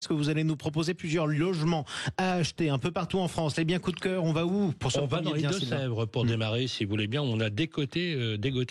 Parce que vous allez nous proposer plusieurs logements à acheter un peu partout en France. Les biens coup de cœur, on va où pour ce On va dans les Deux-Sèvres pour démarrer, si vous voulez bien. On a dégoté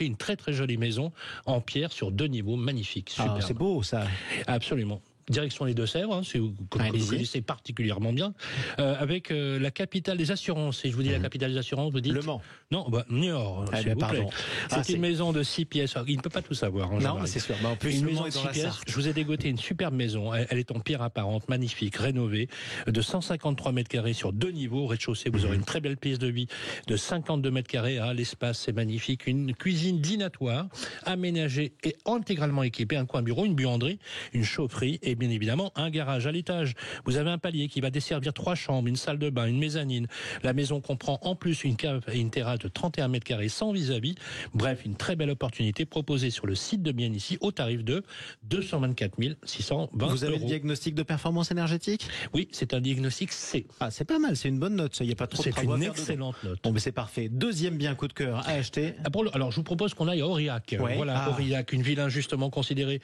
une très très jolie maison en pierre sur 2 niveaux, magnifique, superbe. Ah, c'est beau ça. Absolument. Direction les Deux-Sèvres, hein, vous connaissez particulièrement bien, avec la capitale des assurances. Et je vous dis la capitale des assurances, vous dites... Le Mans. Non, Niort, s'il vous plaît. C'est une maison de 6 pièces. Il ne peut pas tout savoir. Non, mais c'est sûr. En plus, une maison de 6 pièces. Je vous ai dégoté une superbe maison. Elle est en pierre apparente, magnifique, rénovée, de 153 mètres carrés sur 2 niveaux. Au rez-de-chaussée, vous aurez une très belle pièce de vie de 52 mètres carrés. Ah, l'espace, c'est magnifique. Une cuisine dînatoire, aménagée et intégralement équipée. Un coin bureau, une buanderie, une chaufferie et bien évidemment un garage à l'étage. Vous avez un palier qui va desservir 3 chambres, une salle de bain, une mezzanine. La maison comprend en plus une cave et une terrasse de 31 mètres carrés sans vis-à-vis. Bref, une très belle opportunité proposée sur le site de Bienici au tarif de 224 620 €. Vous avez le diagnostic de performance énergétique ? Oui, c'est un diagnostic C. Ah, c'est pas mal, c'est une bonne note. Il n'y a pas trop de travaux à faire. C'est une excellente note. Bon, mais c'est parfait. Deuxième bien coup de cœur à acheter. Alors, je vous propose qu'on aille à Aurillac. Ouais. Voilà, Aurillac, une ville injustement considérée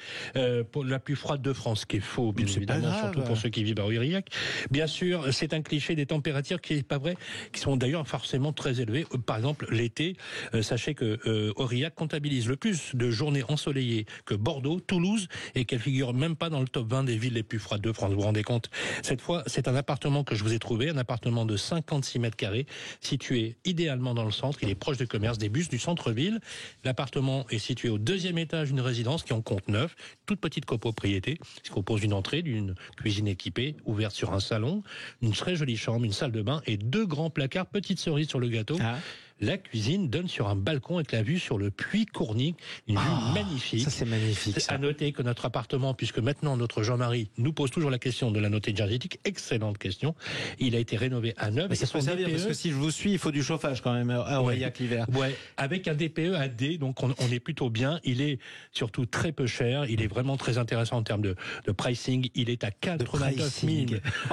pour la plus froide de France, ce qui est faux, bien évidemment, surtout pour ceux qui vivent à Aurillac. Bien sûr, c'est un cliché des températures qui est pas vrai, qui sont d'ailleurs forcément très élevées. Par exemple, l'été, sachez que Aurillac comptabilise le plus de journées ensoleillées que Bordeaux, Toulouse, et qu'elle figure même pas dans le top 20 des villes les plus froides de France. Vous vous rendez compte? Cette fois, c'est un appartement que je vous ai trouvé, un appartement de 56 mètres carrés, situé idéalement dans le centre. Il est proche des commerces, des bus, du centre-ville. L'appartement est situé au 2e étage d'une résidence qui en compte 9, toute petite copropriété, qui compose d'une entrée, d'une cuisine équipée, ouverte sur un salon, une très jolie chambre, une salle de bain et 2 grands placards, petite cerise sur le gâteau. La cuisine donne sur un balcon avec la vue sur le puits Cournic, une vue magnifique. Ça, c'est magnifique. À noter que notre appartement, puisque maintenant notre Jean-Marie nous pose toujours la question de la note énergétique, excellente question, il a été rénové à neuf. Mais ça peut servir, parce que si je vous suis, il faut du chauffage quand même à Aurillac l'hiver. Ouais, avec un DPE à D, donc on est plutôt bien. Il est surtout très peu cher, il est vraiment très intéressant en termes de pricing. Il est à 89 000.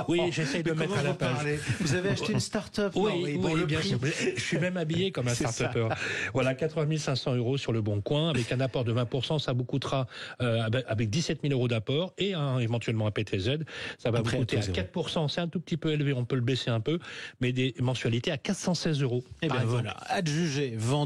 Oui, j'essaie de mettre à la page. Vous avez acheté une start-up? Oui, bien sûr. Je suis même habillé comme un start-upper. Voilà, 80 500 € sur le Bon Coin, avec un apport de 20%, ça vous coûtera avec 17 000 € d'apport et éventuellement un PTZ, ça va vous coûter à 4%. C'est un tout petit peu élevé, on peut le baisser un peu, mais des mensualités à 416 €. Et bien voilà, adjugé, vendu.